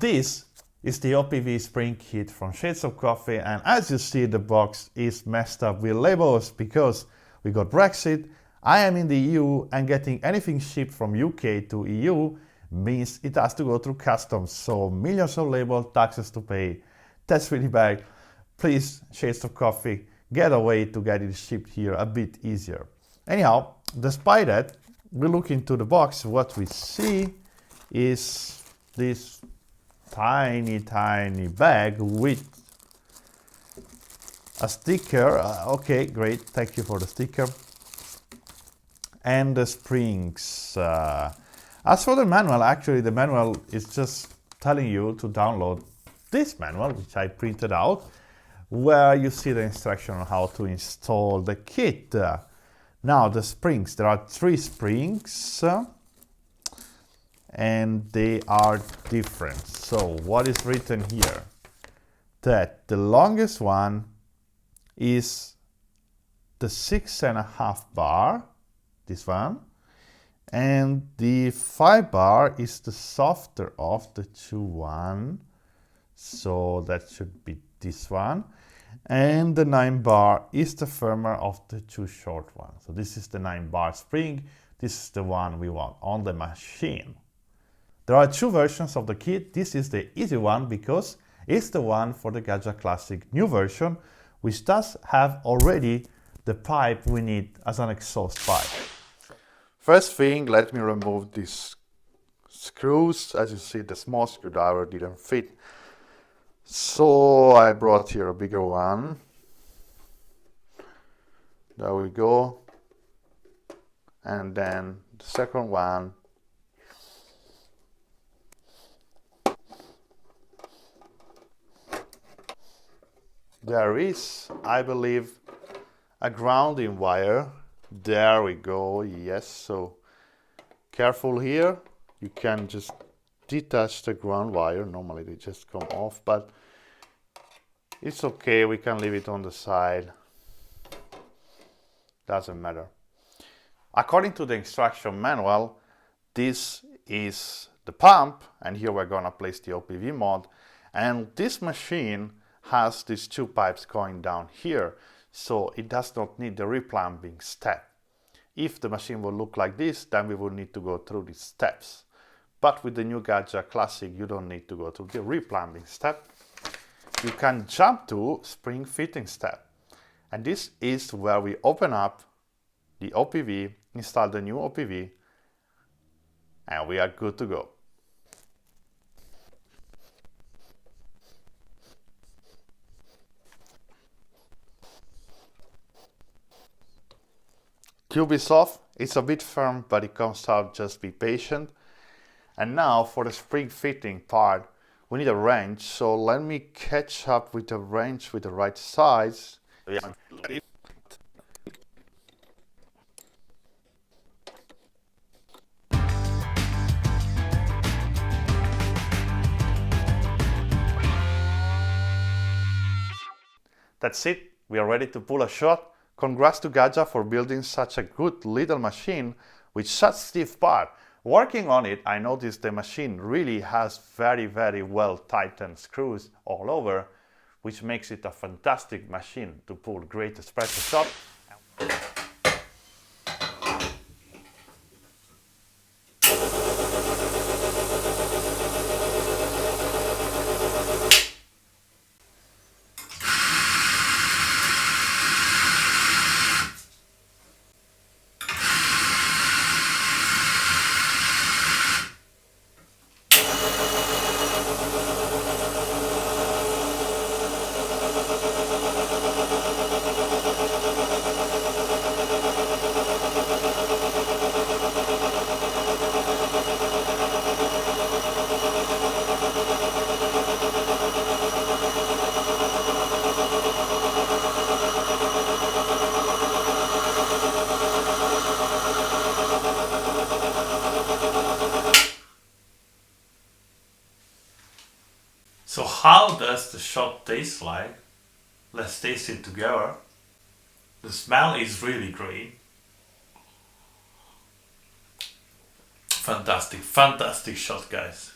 This is the OPV spring kit from Shades of Coffee, and as you see, the box is messed up with labels because we got Brexit. I am in the EU, and getting anything shipped from UK to EU means it has to go through customs, so millions of labels, taxes to pay. That's really bad. Please, Shades of Coffee, get a way to get it shipped here a bit easier. Anyhow, despite that, we look into the box. What we see is this tiny bag with a sticker. Okay, great, thank you for the sticker. And the springs. As for the manual, actually the manual is just telling you to download this manual, which I printed out, where you see the instruction on how to install the kit. Now the springs, there are 3 springs and they are different. So what is written here? That the longest one is the 6.5 bar, this one, and the 5 bar is the softer of the 2 one, so that should be this one, and the 9 bar is the firmer of the 2 short ones. So this is the 9 bar spring. This is the one we want on the machine. There are 2 versions of the kit. This is the easy one because it's the one for the Gaggia Classic new version, which does have already the pipe we need as an exhaust pipe. First thing, let me remove these screws. As you see, the small screwdriver didn't fit, so I brought here a bigger one. There we go. And then the second one. There is, I believe, a grounding wire. There we go, yes, so careful here. You can just detach the ground wire. Normally they just come off, but it's okay, we can leave it on the side. Doesn't matter. According to the instruction manual, this is the pump, and here we're gonna place the OPV mod, and this machine has these 2 pipes going down here, so it does not need the replumbing step. If the machine will look like this, then we will need to go through these steps. But with the new Gaggia Classic, you don't need to go through the replumbing step. You can jump to spring fitting step. And this is where we open up the OPV, install the new OPV, and we are good to go. Tube is off, it's a bit firm, but it comes out, just be patient. And now for the spring fitting part, we need a wrench, so let me catch up with the wrench with the right size. That's it, we are ready to pull a shot. Congrats to Gaggia for building such a good little machine with such stiff part. Working on it, I noticed the machine really has very well tightened screws all over, which makes it a fantastic machine to pull great espresso shots. So how does the shot taste like? Let's taste it together. The smell is really great. Fantastic shot, guys.